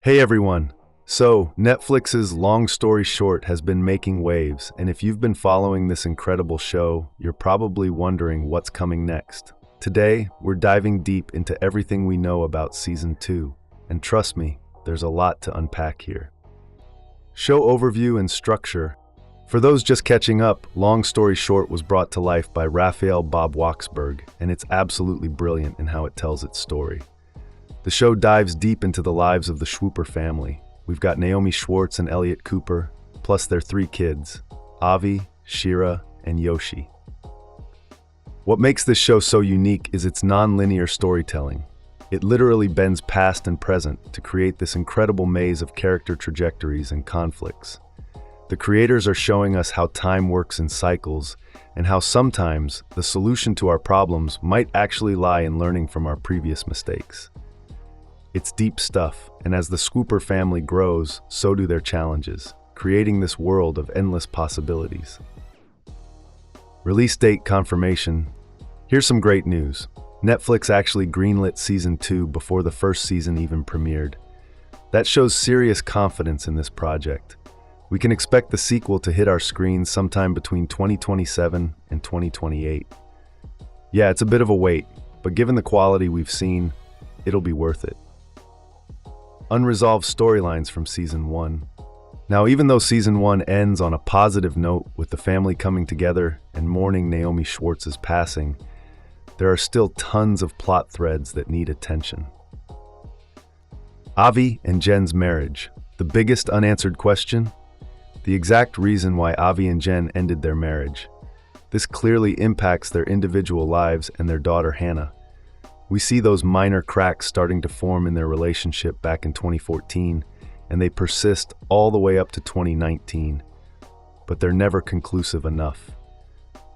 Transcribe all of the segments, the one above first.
Hey everyone! So, Netflix's Long Story Short has been making waves, and if you've been following this incredible show, you're probably wondering what's coming next. Today, we're diving deep into everything we know about Season 2, and trust me, there's a lot to unpack here. Show overview and structure. For those just catching up, Long Story Short was brought to life by Raphael Bob Waksberg, and it's absolutely brilliant in how it tells its story. The show dives deep into the lives of the Schwooper family. We've got Naomi Schwartz and Elliot Cooper, plus their three kids, Avi, Shira, and Yoshi. What makes this show so unique is its non-linear storytelling. It literally bends past and present to create this incredible maze of character trajectories and conflicts. The creators are showing us how time works in cycles, and how sometimes the solution to our problems might actually lie in learning from our previous mistakes. It's deep stuff, and as the Schwooper family grows, so do their challenges, creating this world of endless possibilities. Release date confirmation. Here's some great news. Netflix actually greenlit Season 2 before the first season even premiered. That shows serious confidence in this project. We can expect the sequel to hit our screens sometime between 2027 and 2028. Yeah, it's a bit of a wait, but given the quality we've seen, it'll be worth it. Unresolved storylines from Season 1. Now, even though Season 1 ends on a positive note with the family coming together and mourning Naomi Schwartz's passing, there are still tons of plot threads that need attention. Avi and Jen's marriage. The biggest unanswered question? The exact reason why Avi and Jen ended their marriage. This clearly impacts their individual lives and their daughter Hannah. We see those minor cracks starting to form in their relationship back in 2014, and they persist all the way up to 2019, but they're never conclusive enough.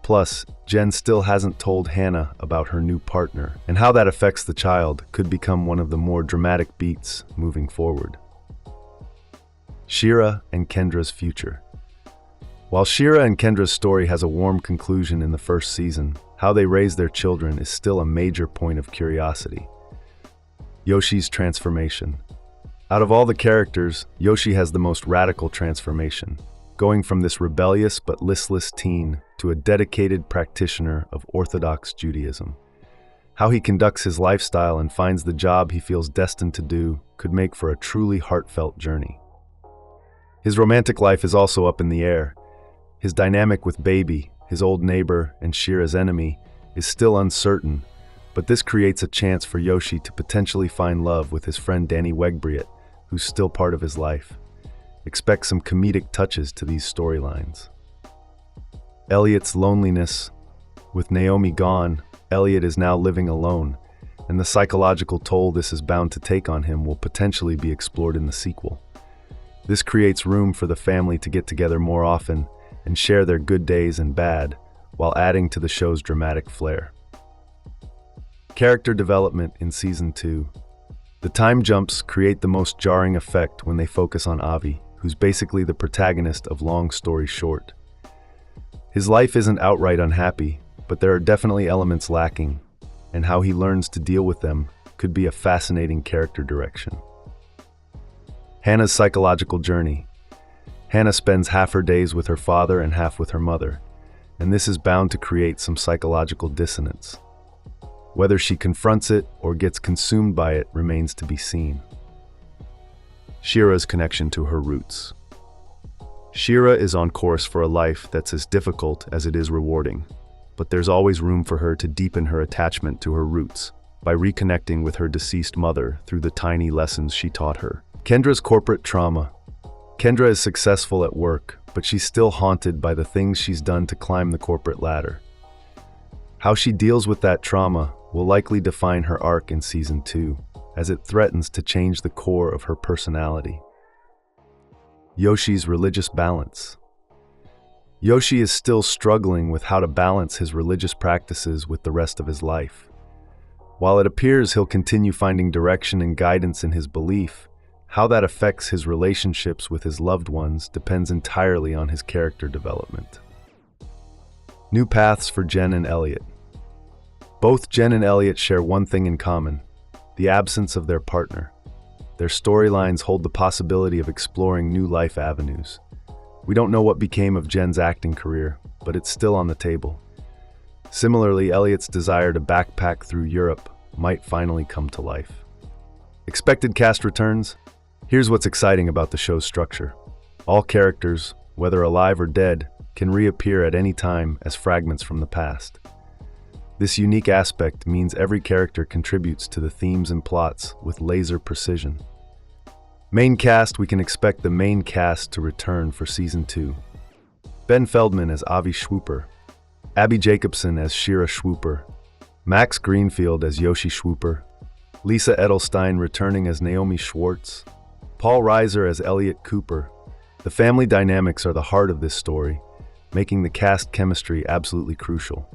Plus, Jen still hasn't told Hannah about her new partner, and how that affects the child could become one of the more dramatic beats moving forward. Shira and Kendra's future. While Shira and Kendra's story has a warm conclusion in the first season, how they raise their children is still a major point of curiosity. Yoshi's transformation. Out of all the characters, Yoshi has the most radical transformation, going from this rebellious but listless teen to a dedicated practitioner of Orthodox Judaism. How he conducts his lifestyle and finds the job he feels destined to do could make for a truly heartfelt journey. His romantic life is also up in the air. His dynamic with Baby, his old neighbor and Shira's enemy, is still uncertain, but this creates a chance for Yoshi to potentially find love with his friend Danny Wegbriet, who's still part of his life. Expect some comedic touches to these storylines. Elliot's loneliness. With Naomi gone, Elliot is now living alone, and the psychological toll this is bound to take on him will potentially be explored in the sequel. This creates room for the family to get together more often and share their good days and bad, while adding to the show's dramatic flair. Character development in Season 2. The time jumps create the most jarring effect when they focus on Avi, who's basically the protagonist of Long Story Short. His life isn't outright unhappy, but there are definitely elements lacking, and how he learns to deal with them could be a fascinating character direction. Hannah's psychological journey. Hannah spends half her days with her father and half with her mother, and this is bound to create some psychological dissonance. Whether she confronts it or gets consumed by it remains to be seen. Shira's connection to her roots. Shira is on course for a life that's as difficult as it is rewarding, but there's always room for her to deepen her attachment to her roots by reconnecting with her deceased mother through the tiny lessons she taught her. Kendra's corporate trauma. Kendra is successful at work, but she's still haunted by the things she's done to climb the corporate ladder. How she deals with that trauma will likely define her arc in Season 2, as it threatens to change the core of her personality. Yoshi's religious balance. Yoshi is still struggling with how to balance his religious practices with the rest of his life. While it appears he'll continue finding direction and guidance in his belief, how that affects his relationships with his loved ones depends entirely on his character development. New paths for Jen and Elliot. Both Jen and Elliot share one thing in common: the absence of their partner. their storylines hold the possibility of exploring new life avenues. We don't know what became of Jen's acting career, but it's still on the table. Similarly, Elliot's desire to backpack through Europe might finally come to life. Expected cast returns? Here's what's exciting about the show's structure. All characters, whether alive or dead, can reappear at any time as fragments from the past. This unique aspect means every character contributes to the themes and plots with laser precision. Main cast: we can expect the main cast to return for Season 2. Ben Feldman as Avi Schwooper, Abby Jacobson as Shira Schwooper, Max Greenfield as Yoshi Schwooper, Lisa Edelstein returning as Naomi Schwartz, Paul Reiser as Elliot Cooper. The family dynamics are the heart of this story, making the cast chemistry absolutely crucial.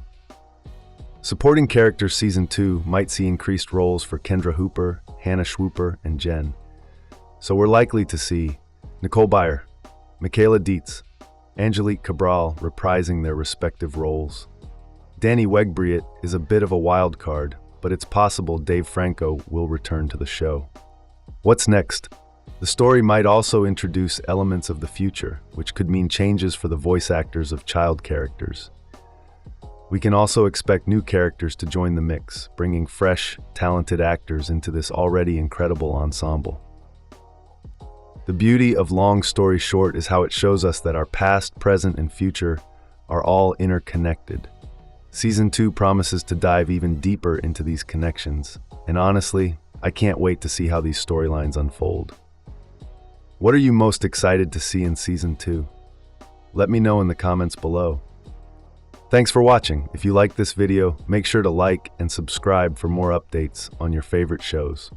Supporting characters Season 2 might see increased roles for Kendra Hooper, Hannah Schwooper, and Jen. So we're likely to see Nicole Byer, Michaela Dietz, Angelique Cabral reprising their respective roles. Danny Wegbriet is a bit of a wild card, but it's possible Dave Franco will return to the show. What's next? The story might also introduce elements of the future, which could mean changes for the voice actors of child characters. We can also expect new characters to join the mix, bringing fresh, talented actors into this already incredible ensemble. The beauty of Long Story Short is how it shows us that our past, present, and future are all interconnected. Season 2 promises to dive even deeper into these connections, and honestly, I can't wait to see how these storylines unfold. What are you most excited to see in Season 2? Let me know in the comments below. Thanks for watching. If you liked this video, make sure to like and subscribe for more updates on your favorite shows.